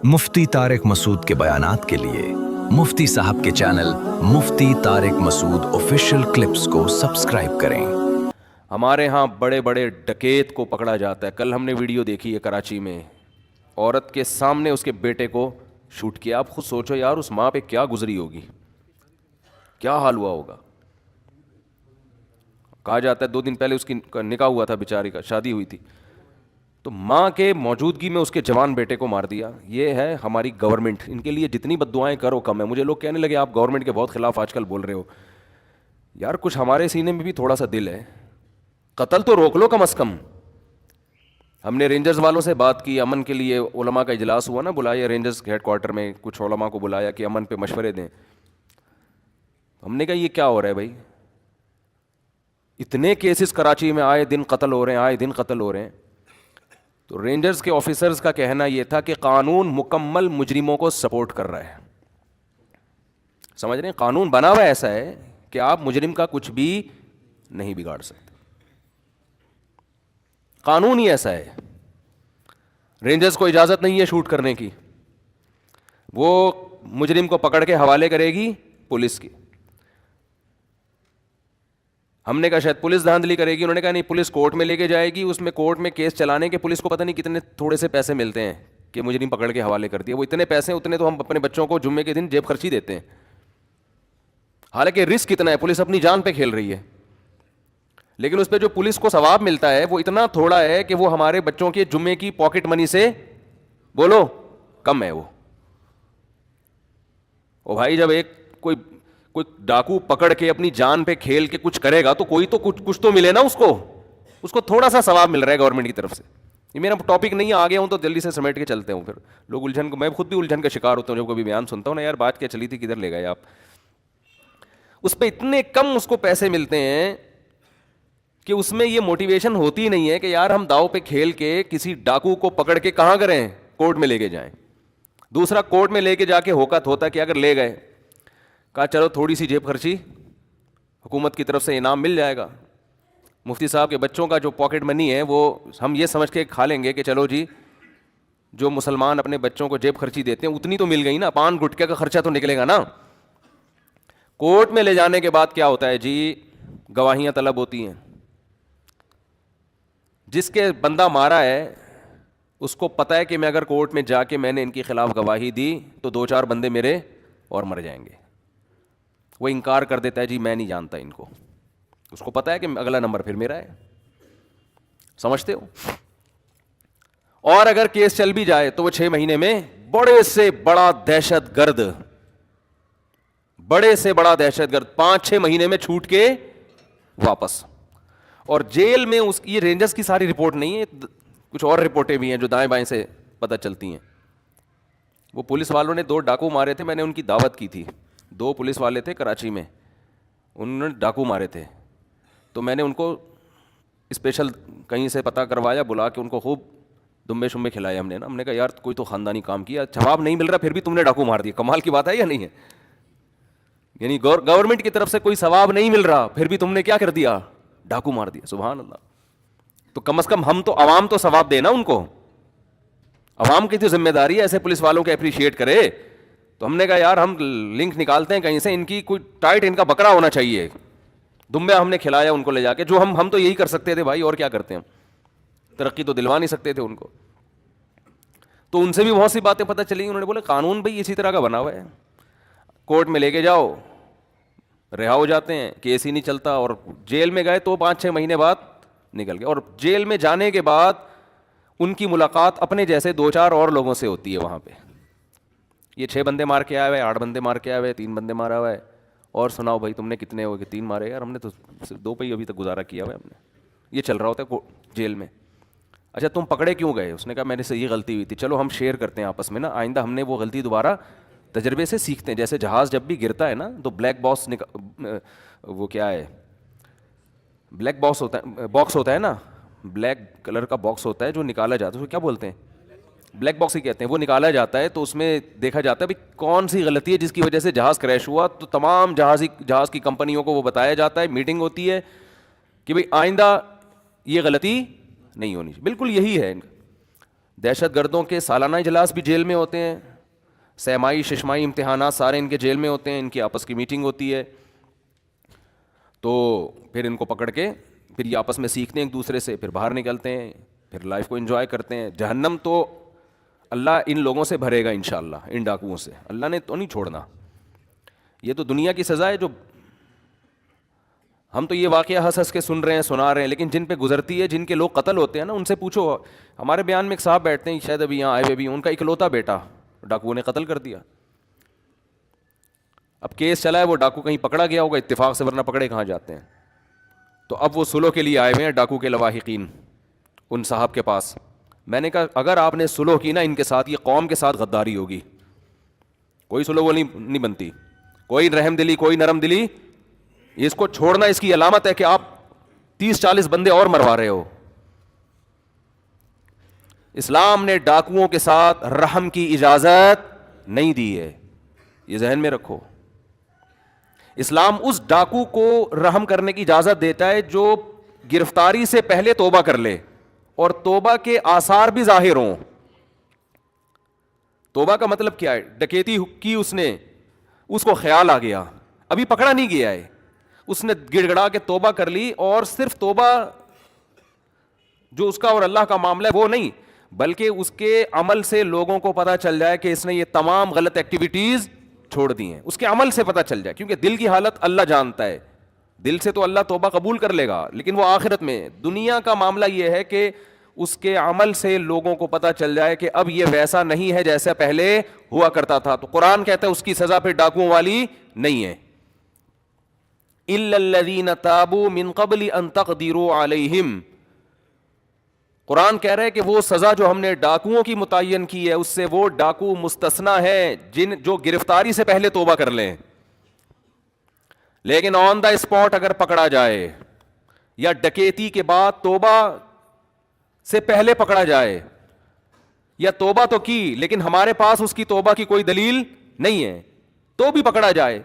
مفتی طارق مسعود کے بیانات کے لیے مفتی صاحب کے چینل مفتی طارق مسعود آفیشیل کلپس کو سبسکرائب کریں۔ ہمارے ہاں بڑے بڑے ڈکیت کو پکڑا جاتا ہے۔ کل ہم نے ویڈیو دیکھی ہے کراچی میں، عورت کے سامنے اس کے بیٹے کو شوٹ کیا۔ آپ خود سوچو یار اس ماں پہ کیا گزری ہوگی، کیا حال ہوا ہوگا۔ کہا جاتا ہے 2 دن پہلے اس کی نکاح ہوا تھا، بیچاری کا شادی ہوئی تھی، تو ماں کے موجودگی میں اس کے جوان بیٹے کو مار دیا۔ یہ ہے ہماری گورنمنٹ، ان کے لیے جتنی بد دعائیں کرو کم ہے۔ مجھے لوگ کہنے لگے آپ گورنمنٹ کے بہت خلاف آج کل بول رہے ہو۔ یار کچھ ہمارے سینے میں بھی تھوڑا سا دل ہے، قتل تو روک لو کم از کم۔ ہم نے رینجرز والوں سے بات کی، امن کے لیے علماء کا اجلاس ہوا نا، بلایا رینجرز ہیڈ کوارٹر میں، کچھ علماء کو بلایا کہ امن پہ مشورے دیں۔ ہم نے کہا یہ کیا ہو رہا ہے بھائی، اتنے کیسز کراچی میں آئے دن قتل ہو رہے ہیں، آئے دن قتل ہو رہے ہیں۔ تو رینجرز کے آفیسرز کا کہنا یہ تھا کہ قانون مکمل مجرموں کو سپورٹ کر رہا ہے۔ سمجھ رہے ہیں، قانون بنا ہوا ایسا ہے کہ آپ مجرم کا کچھ بھی نہیں بگاڑ سکتے، قانون ہی ایسا ہے۔ رینجرز کو اجازت نہیں ہے شوٹ کرنے کی، وہ مجرم کو پکڑ کے حوالے کرے گی پولیس کی۔ ہم نے کہا شاید پولیس دھاندلی کرے گی، انہوں نے کہا نہیں، پولیس کورٹ میں لے کے جائے گی، اس میں کورٹ میں کیس چلانے کے پولیس کو پتہ نہیں کتنے تھوڑے سے پیسے ملتے ہیں کہ مجرم پکڑ کے حوالے کر دیا۔ وہ اتنے پیسے اتنے تو ہم اپنے بچوں کو جمعے کے دن جیب خرچی دیتے ہیں، حالانکہ رسک کتنا ہے، پولیس اپنی جان پہ کھیل رہی ہے، لیکن اس پہ جو پولیس کو ثواب ملتا ہے وہ اتنا تھوڑا ہے کہ وہ ہمارے بچوں کے جمعے کی پاکٹ منی سے بولو کم ہے وہ۔ او بھائی جب ایک کوئی ڈاکو پکڑ کے اپنی جان پہ کھیل کے کچھ کرے گا تو کوئی تو کچھ تو ملے نا اس کو تھوڑا سا ثواب مل رہا ہے گورنمنٹ کی طرف سے۔ یہ میرا ٹاپک نہیں ہے، آگے ہوں تو جلدی سے سمیٹ کے چلتے ہوں، پھر لوگ الجھن کو، میں خود بھی الجھن کا شکار ہوتا ہوں جب کبھی بیان سنتا ہوں نا، یار بات کیا چلی تھی، کدھر لے گئے آپ۔ اس پہ اتنے کم اس کو پیسے ملتے ہیں کہ اس میں یہ موٹیویشن ہوتی نہیں ہے کہ یار ہم داؤ پہ کھیل کے کسی ڈاکو کو پکڑ کے کہاں کریں، کورٹ میں لے کے جائیں۔ دوسرا کورٹ میں لے کے جا کے ہوتا کہ اگر لے گئے، کہا چلو تھوڑی سی جیب خرچی حکومت کی طرف سے انعام مل جائے گا، مفتی صاحب کے بچوں کا جو پاکٹ منی ہے وہ ہم یہ سمجھ کے کھا لیں گے کہ چلو جی جو مسلمان اپنے بچوں کو جیب خرچی دیتے ہیں اتنی تو مل گئی نا، پان گٹکے کا خرچہ تو نکلے گا نا۔ کورٹ میں لے جانے کے بعد کیا ہوتا ہے جی، گواہیاں طلب ہوتی ہیں۔ جس کے بندہ مارا ہے اس کو پتہ ہے کہ میں اگر کورٹ میں جا کے میں نے ان کے خلاف گواہی دی تو 2-4 بندے میرے اور مر جائیں گے۔ وہ انکار کر دیتا ہے جی میں نہیں جانتا ان کو، اس کو پتہ ہے کہ اگلا نمبر پھر میرا ہے، سمجھتے ہو۔ اور اگر کیس چل بھی جائے تو وہ 6 مہینے میں بڑے سے بڑا دہشت گرد 5-6 مہینے میں چھوٹ کے واپس۔ اور جیل میں یہ رینجرز کی ساری رپورٹ نہیں ہے، کچھ اور رپورٹیں بھی ہیں جو دائیں بائیں سے پتہ چلتی ہیں۔ وہ پولیس والوں نے 2 ڈاکو مارے تھے، میں نے ان کی دعوت کی تھی، 2 پولیس والے تھے کراچی میں، انہوں نے ڈاکو مارے تھے، تو میں نے ان کو اسپیشل کہیں سے پتہ کروایا، بلا کے ان کو خوب دمبے شمبے کھلائے ہم نے کہا یار کوئی تو خاندانی کام کیا، جواب نہیں مل رہا پھر بھی تم نے ڈاکو مار دیا، کمال کی بات ہے یا نہیں ہے؟ یعنی گورنمنٹ کی طرف سے کوئی ثواب نہیں مل رہا پھر بھی تم نے کیا کر دیا، ڈاکو مار دیا۔ سبحان اللہ۔ تو کم از کم ہم تو عوام تو ثواب دے نا ان کو، عوام کی تو ذمہ داری ہے ایسے پولیس والوں کو اپریشیٹ کرے۔ تو ہم نے کہا یار ہم لنک نکالتے ہیں کہیں سے، ان کی کوئی ٹائٹ ان کا بکرا ہونا چاہیے۔ دمبیا ہم نے کھلایا ان کو لے جا کے، جو ہم تو یہی کر سکتے تھے بھائی، اور کیا کرتے ہیں، ترقی تو دلوا نہیں سکتے تھے ان کو۔ تو ان سے بھی بہت سی باتیں پتہ چلی، انہوں نے بولے قانون بھائی اسی طرح کا بنا ہوا ہے، کورٹ میں لے کے جاؤ رہا ہو جاتے ہیں، کیس ہی نہیں چلتا، اور جیل میں گئے تو 5-6 مہینے بعد نکل گئے۔ اور جیل میں جانے کے بعد ان کی ملاقات اپنے جیسے 2-4 اور لوگوں سے ہوتی ہے وہاں پہ۔ یہ 6 بندے مار کے آئے ہوئے، 8 بندے مار کے آئے ہوئے، 3 بندے مارا ہوا ہے، اور سناؤ بھائی تم نے کتنے ہو گئے، 3 مارے، یار ہم نے تو صرف 2 پہ ہی ابھی تک گزارا کیا ہوا ہے ہم نے۔ یہ چل رہا ہوتا ہے جیل میں۔ اچھا تم پکڑے کیوں گئے؟ اس نے کہا میرے سے یہ غلطی ہوئی تھی، چلو ہم شیئر کرتے ہیں آپس میں نا، آئندہ ہم نے وہ غلطی دوبارہ تجربے سے سیکھتے ہیں۔ جیسے جہاز جب بھی گرتا ہے نا تو بلیک باکس وہ کیا ہے، بلیک باکس ہوتا ہے نا، بلیک کلر کا باکس ہوتا ہے جو نکالا جاتا ہے، اس کو کیا بولتے ہیں، بلیک باکس ہی کہتے ہیں۔ وہ نکالا جاتا ہے تو اس میں دیکھا جاتا ہے بھائی کون سی غلطی ہے جس کی وجہ سے جہاز کریش ہوا، تو تمام جہاز کی کمپنیوں کو وہ بتایا جاتا ہے، میٹنگ ہوتی ہے کہ بھئی آئندہ یہ غلطی نہیں ہونی چاہیے۔ بالکل یہی ہے، دہشت گردوں کے سالانہ اجلاس بھی جیل میں ہوتے ہیں, سہمائی ششمائی امتحانات سارے ان کے جیل میں ہوتے ہیں, ان کی آپس کی میٹنگ ہوتی ہے, تو پھر ان کو پکڑ کے پھر یہ آپس میں سیکھتے ہیں ایک دوسرے سے, پھر باہر نکلتے ہیں, پھر لائف کو انجوائے کرتے ہیں. جہنم تو اللہ ان لوگوں سے بھرے گا انشاءاللہ, ان ڈاکوؤں سے, اللہ نے تو نہیں چھوڑنا. یہ تو دنیا کی سزا ہے, جو ہم تو یہ واقعہ ہنس ہنس کے سن رہے ہیں, سنا رہے ہیں, لیکن جن پہ گزرتی ہے, جن کے لوگ قتل ہوتے ہیں نا, ان سے پوچھو. ہمارے بیان میں ایک صاحب بیٹھتے ہیں, شاید ابھی یہاں آئے ہوئے بھی, ان کا اکلوتا بیٹا ڈاکوؤں نے قتل کر دیا. اب کیس چلا ہے, وہ ڈاکو کہیں پکڑا گیا ہوگا اتفاق سے, ورنہ پکڑے کہاں جاتے ہیں. تو اب وہ صلح کے لیے آئے ہوئے ہیں ڈاکو کے لواحقین ان صاحب کے پاس. میں نے کہا اگر آپ نے صلح کی نا ان کے ساتھ, یہ قوم کے ساتھ غداری ہوگی. کوئی صلح وہ نہیں بنتی, کوئی رحم دلی, کوئی نرم دلی. اس کو چھوڑنا اس کی علامت ہے کہ آپ 30-40 بندے اور مروا رہے ہو. اسلام نے ڈاکوؤں کے ساتھ رحم کی اجازت نہیں دی ہے, یہ ذہن میں رکھو. اسلام اس ڈاکو کو رحم کرنے کی اجازت دیتا ہے جو گرفتاری سے پہلے توبہ کر لے اور توبہ کے آثار بھی ظاہر ہوں. توبہ کا مطلب کیا ہے؟ ڈکیتی کی اس نے, اس کو خیال آ گیا, ابھی پکڑا نہیں گیا ہے, اس نے گڑ گڑا کے توبہ کر لی, اور صرف توبہ جو اس کا اور اللہ کا معاملہ ہے وہ نہیں, بلکہ اس کے عمل سے لوگوں کو پتہ چل جائے کہ اس نے یہ تمام غلط ایکٹیویٹیز چھوڑ دی ہیں. اس کے عمل سے پتہ چل جائے, کیونکہ دل کی حالت اللہ جانتا ہے. دل سے تو اللہ توبہ قبول کر لے گا, لیکن وہ آخرت میں. دنیا کا معاملہ یہ ہے کہ اس کے عمل سے لوگوں کو پتہ چل جائے کہ اب یہ ویسا نہیں ہے جیسا پہلے ہوا کرتا تھا. تو قرآن کہتا ہے اس کی سزا پھر ڈاکوؤں والی نہیں ہے. الا الذین تابوا من قبل ان تقدروا علیہم. قرآن کہہ رہا ہے کہ وہ سزا جو ہم نے ڈاکوؤں کی متعین کی ہے, اس سے وہ ڈاکو مستثنا ہے جو گرفتاری سے پہلے توبہ کر لیں. لیکن آن دا اسپاٹ اگر پکڑا جائے, یا ڈکیتی کے بعد توبہ سے پہلے پکڑا جائے, یا توبہ تو کی لیکن ہمارے پاس اس کی توبہ کی کوئی دلیل نہیں ہے, تو بھی پکڑا جائے,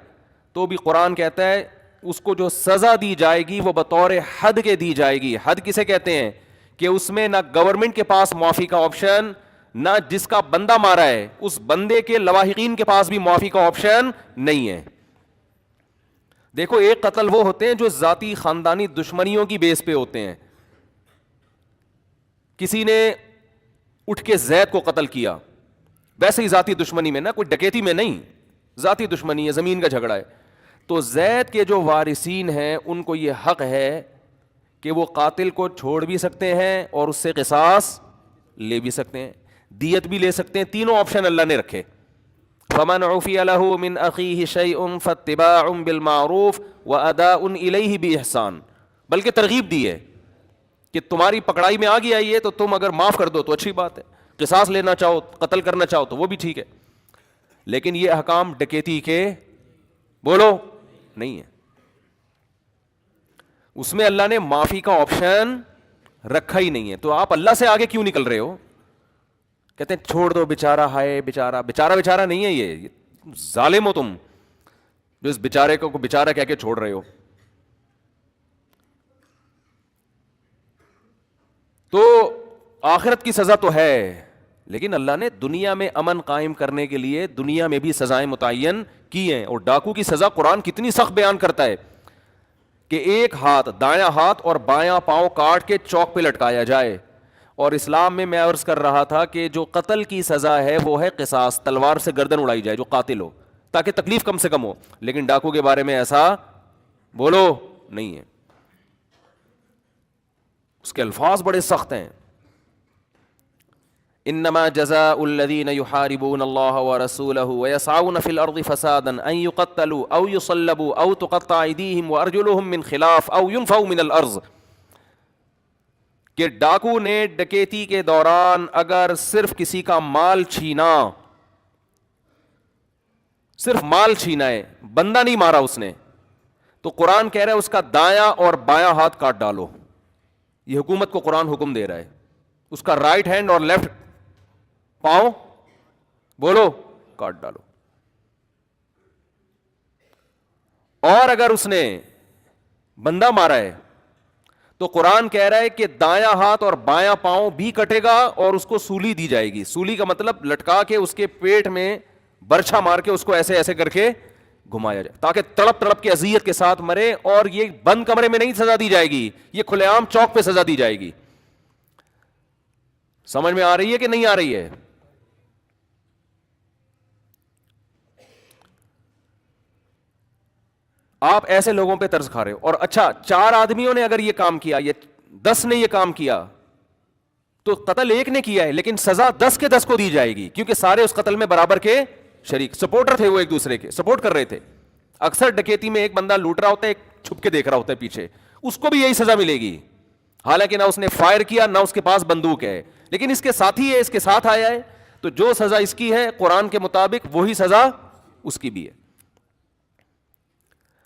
تو بھی قرآن کہتا ہے اس کو جو سزا دی جائے گی وہ بطور حد کے دی جائے گی. حد کسے کہتے ہیں؟ کہ اس میں نہ گورنمنٹ کے پاس معافی کا آپشن, نہ جس کا بندہ مارا ہے اس بندے کے لواحقین کے پاس بھی معافی کا آپشن نہیں ہے. دیکھو, ایک قتل وہ ہوتے ہیں جو ذاتی خاندانی دشمنیوں کی بیس پہ ہوتے ہیں. کسی نے اٹھ کے زید کو قتل کیا, ویسے ہی ذاتی دشمنی میں, نہ کوئی ڈکیتی میں نہیں, ذاتی دشمنی ہے, زمین کا جھگڑا ہے. تو زید کے جو وارثین ہیں ان کو یہ حق ہے کہ وہ قاتل کو چھوڑ بھی سکتے ہیں اور اس سے قصاص لے بھی سکتے ہیں, دیت بھی لے سکتے ہیں. تینوں آپشن اللہ نے رکھے. فمن عفی لہ من اخیہ شیء فاتباع بالمعروف واداء الیہ باحسان. بلکہ ترغیب دی ہے کہ تمہاری پکڑائی میں آ گیا یہ, تو تم اگر معاف کر دو تو اچھی بات ہے, قصاص لینا چاہو, قتل کرنا چاہو تو وہ بھی ٹھیک ہے. لیکن یہ احکام ڈکیتی کے بولو نہیں ہے. اس میں اللہ نے معافی کا آپشن رکھا ہی نہیں ہے. تو آپ اللہ سے آگے کیوں نکل رہے ہو؟ کہتے ہیں چھوڑ دو بیچارہ, ہائے بیچارہ. بیچارہ نہیں ہے یہ ظالم ہو تم جو اس بیچارے کو بیچارہ کہہ کے چھوڑ رہے ہو. تو آخرت کی سزا تو ہے, لیکن اللہ نے دنیا میں امن قائم کرنے کے لیے دنیا میں بھی سزائیں متعین کی ہیں. اور ڈاکو کی سزا قرآن کتنی سخت بیان کرتا ہے کہ ایک ہاتھ, دایاں ہاتھ اور بایاں پاؤں کاٹ کے چوک پہ لٹکایا جائے. اور اسلام میں عرض کر رہا تھا کہ جو قتل کی سزا ہے وہ ہے قصاص, تلوار سے گردن اڑائی جائے جو قاتل ہو, تاکہ تکلیف کم سے کم ہو. لیکن ڈاکو کے بارے میں ایسا بولو نہیں ہے. اس کے الفاظ بڑے سخت ہیں. انما جزاء الذين يحاربون الله ورسوله ويسعون في الارض فسادا ان يقتلوا او يصلبوا او تقطع ايديهم وارجلهم من خلاف او ينفوا من الارض. کہ ڈاکو نے ڈکیتی کے دوران اگر صرف کسی کا مال چھینا, صرف مال چھینا ہے, بندہ نہیں مارا اس نے, تو قرآن کہہ رہا ہے اس کا دایاں اور بایاں ہاتھ کاٹ ڈالو. یہ حکومت کو قرآن حکم دے رہا ہے. اس کا رائٹ ہینڈ اور لیفٹ پاؤں بولو کاٹ ڈالو. اور اگر اس نے بندہ مارا ہے تو قرآن کہہ رہا ہے کہ دایاں ہاتھ اور بایاں پاؤں بھی کٹے گا اور اس کو سولی دی جائے گی. سولی کا مطلب لٹکا کے اس کے پیٹ میں برچھا مار کے اس کو ایسے ایسے کر کے گھمایا جائے تاکہ تڑپ تڑپ کے اذیت کے ساتھ مرے. اور یہ بند کمرے میں نہیں سزا دی جائے گی, یہ کھلے عام چوک پہ سزا دی جائے گی. سمجھ میں آ رہی ہے کہ نہیں آ رہی ہے؟ آپ ایسے لوگوں پہ طرز کھا رہے ہو. اور اچھا 4 آدمیوں نے اگر یہ کام کیا, یہ 10 نے یہ کام کیا, تو قتل ایک نے کیا ہے لیکن سزا 10 کے 10 کو دی جائے گی, کیونکہ سارے اس قتل میں برابر کے شریک سپورٹر تھے, وہ ایک دوسرے کے سپورٹ کر رہے تھے. اکثر ڈکیتی میں ایک بندہ لوٹ رہا ہوتا ہے, ایک چھپ کے دیکھ رہا ہوتا ہے پیچھے, اس کو بھی یہی سزا ملے گی, حالانکہ نہ اس نے فائر کیا نہ اس کے پاس بندوق ہے, لیکن اس کے ساتھی ہے, اس کے ساتھ آیا ہے, تو جو سزا اس کی ہے قرآن کے مطابق وہی سزا اس کی بھی ہے.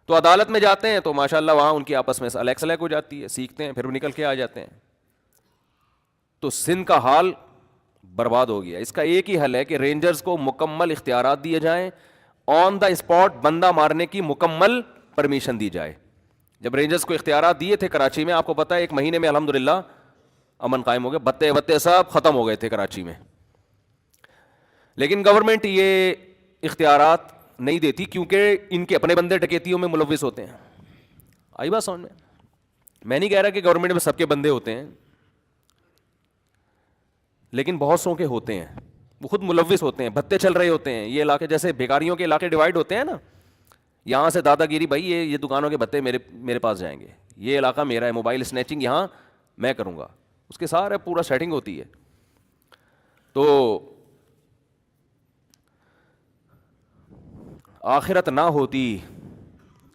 تو عدالت میں جاتے ہیں تو ماشاءاللہ وہاں ان کی آپس میں الیک سلیک ہو جاتی ہے, سیکھتے ہیں, پھر وہ نکل کے آ جاتے ہیں. تو سندھ کا حال برباد ہو گیا. اس کا ایک ہی حل ہے کہ رینجرز کو مکمل اختیارات دیے جائیں, آن دا اسپاٹ بندہ مارنے کی مکمل پرمیشن دی جائے. جب رینجرز کو اختیارات دیے تھے کراچی میں, آپ کو پتا ہے 1 مہینے میں الحمدللہ امن قائم ہو گیا, بتے بتے سب ختم ہو گئے تھے کراچی میں. لیکن گورنمنٹ یہ اختیارات نہیں دیتی کیونکہ ان کے اپنے بندے ڈکیتیوں میں ملوث ہوتے ہیں. آئی بات سمجھ میں نہیں کہہ رہا کہ گورنمنٹ میں سب کے بندے ہوتے ہیں, لیکن بہت سو کے ہوتے ہیں, وہ خود ملوث ہوتے ہیں, بھتے چل رہے ہوتے ہیں. یہ علاقے جیسے بھیکاریوں کے علاقے ڈیوائڈ ہوتے ہیں نا, یہاں سے دادا گیری, بھائی یہ دکانوں کے بھتے میرے پاس جائیں گے, یہ علاقہ میرا ہے, موبائل اسنیچنگ یہاں میں کروں گا, اس کے سارے پورا سیٹنگ ہوتی ہے. تو آخرت نہ ہوتی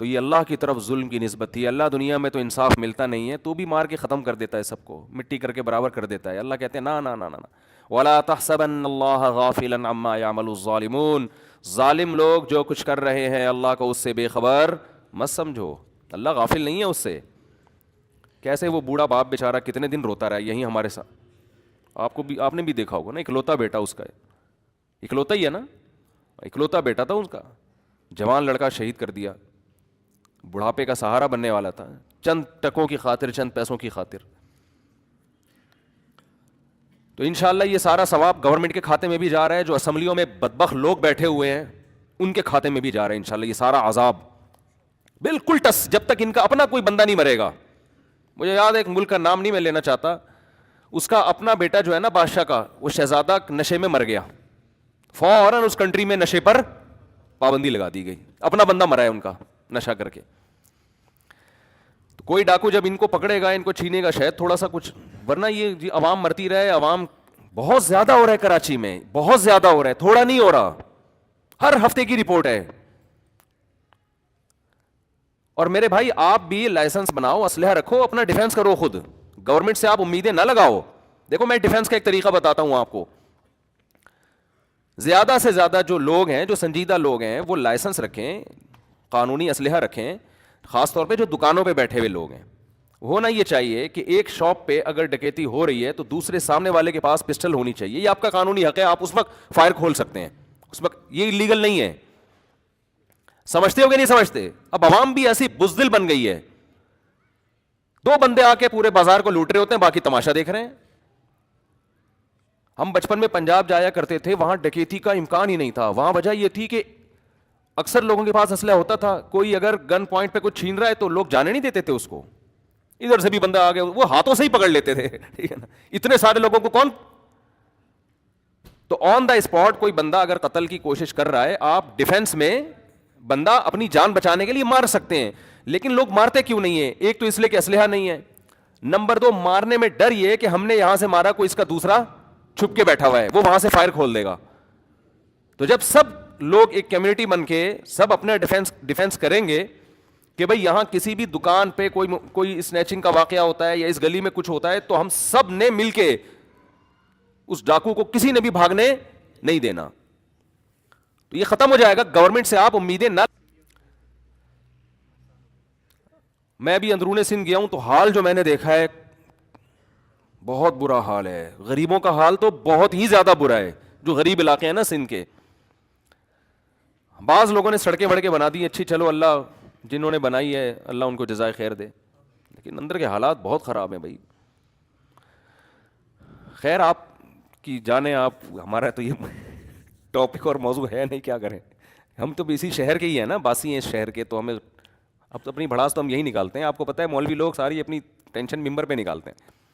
تو یہ اللہ کی طرف ظلم کی نسبت تھی. اللہ دنیا میں تو انصاف ملتا نہیں ہے, تو بھی مار کے ختم کر دیتا ہے, سب کو مٹی کر کے برابر کر دیتا ہے. اللہ کہتے ہیں نا نا نا نا, وَلَا تَحْسَبَنَّ اللَّهَ غَافِلًا عَمَّا يَعْمَلُ الظَّالِمُونَ, ظالم لوگ جو کچھ کر رہے ہیں اللہ کو اس سے بے خبر مت سمجھو. اللہ غافل نہیں ہے اس سے. کیسے وہ بوڑھا باپ بیچارہ کتنے دن روتا رہا یہیں ہمارے ساتھ, آپ نے بھی دیکھا ہوگا نا, اکلوتا بیٹا اس کا ہے, اکلوتا ہی ہے نا, اکلوتا بیٹا تھا اس کا, جوان لڑکا شہید کر دیا, بڑھاپے کا سہارا بننے والا تھا, چند ٹکوں کی خاطر, چند پیسوں کی خاطر. تو انشاءاللہ یہ سارا ثواب گورنمنٹ کے کھاتے میں بھی جا رہا ہے, جو اسمبلیوں میں بدبخت لوگ بیٹھے ہوئے ہیں ان کے کھاتے میں بھی جا رہا ہے انشاءاللہ یہ سارا عذاب بالکل ٹس, جب تک ان کا اپنا کوئی بندہ نہیں مرے گا. مجھے یاد ہے ایک ملک کا نام نہیں میں لینا چاہتا, اس کا اپنا بیٹا جو ہے نا بادشاہ کا, وہ شہزادہ نشے میں مر گیا, فوراً اس کنٹری میں نشے پر پابندی لگا دی گئی, اپنا بندہ مرا ہے ان کا نشہ کر کے. تو کوئی ڈاکو جب ان کو پکڑے گا, ان کو چھینے گا شاید تھوڑا سا کچھ, ورنہ یہ عوام مرتی رہے. عوام بہت زیادہ ہو رہا ہے کراچی میں, بہت زیادہ ہو رہا ہے, تھوڑا نہیں ہو رہا, ہر ہفتے کی رپورٹ ہے. اور میرے بھائی آپ بھی لائسنس بناؤ, اسلحہ رکھو, اپنا ڈیفینس کرو خود, گورنمنٹ سے آپ امیدیں نہ لگاؤ. دیکھو میں ڈیفینس کا ایک طریقہ بتاتا ہوں آپ کو. زیادہ سے زیادہ جو لوگ ہیں, جو سنجیدہ لوگ ہیں, وہ لائسنس رکھیں, قانونی اسلحہ رکھیں, خاص طور پہ جو دکانوں پہ بیٹھے ہوئے لوگ ہیں. ہونا یہ چاہیے کہ ایک شاپ پہ اگر ڈکیتی ہو رہی ہے تو دوسرے سامنے والے کے پاس پسٹل ہونی چاہیے, یہ آپ کا قانونی حق ہے, آپ اس وقت فائر کھول سکتے ہیں, اس وقت یہ لیگل نہیں ہے. سمجھتے ہو کہ نہیں سمجھتے؟ اب عوام بھی ایسی بزدل بن گئی ہے, 2 بندے آ کے پورے بازار کو لوٹ رہے ہوتے ہیں, باقی تماشا دیکھ رہے ہیں. ہم بچپن میں پنجاب جایا کرتے تھے, وہاں ڈکیتی کا امکان ہی نہیں تھا. وہاں وجہ یہ تھی کہ اکثر لوگوں کے پاس اسلحہ ہوتا تھا, کوئی اگر گن پوائنٹ پہ کچھ چھین رہا ہے تو لوگ جانے نہیں دیتے تھے اس کو, ادھر سے بھی بندہ آ گیا وہ ہاتھوں سے ہی پکڑ لیتے تھے, ٹھیک ہے نا, اتنے سارے لوگوں کو کون. تو آن دا اسپاٹ کوئی بندہ اگر قتل کی کوشش کر رہا ہے, آپ ڈیفینس میں بندہ اپنی جان بچانے کے لیے مار سکتے ہیں. لیکن لوگ مارتے کیوں نہیں ہیں؟ ایک تو اس لیے کہ اسلحہ نہیں ہے, نمبر 2 مارنے میں ڈر یہ کہ ہم نے یہاں سے مارا, کوئی اس کا دوسرا چھپ کے بیٹھا ہوا ہے, وہ وہاں سے فائر کھول دے گا. تو جب سب لوگ ایک کمیونٹی بن کے سب اپنا ڈیفینس کریں گے کہ بھئی یہاں کسی بھی دکان پہ کوئی اسنیچنگ کا واقعہ ہوتا ہے یا اس گلی میں کچھ ہوتا ہے, تو ہم سب نے مل کے اس ڈاکو کو کسی نے بھی بھاگنے نہیں دینا. تو یہ ختم ہو جائے گا. گورنمنٹ سے آپ امیدیں نہ. میں بھی اندرون سندھ گیا ہوں تو حال جو میں نے دیکھا ہے بہت برا حال ہے. غریبوں کا حال تو بہت ہی زیادہ برا ہے, جو غریب علاقے ہیں نا سندھ کے. بعض لوگوں نے سڑکیں وڑکیں بنا دی اچھی, چلو اللہ جنہوں نے بنائی ہے اللہ ان کو جزائے خیر دے, لیکن اندر کے حالات بہت خراب ہیں بھائی. خیر آپ کی جانیں آپ, ہمارا تو یہ ٹاپک اور موضوع ہے نہیں, کیا کریں. ہم تو اسی شہر کے ہی ہیں نا, باسی ہیں اس شہر کے, تو ہمیں اب تو اپنی بھڑاس تو ہم یہی نکالتے ہیں. آپ کو پتہ ہے مولوی لوگ ساری اپنی ٹینشن ممبر پہ نکالتے ہیں.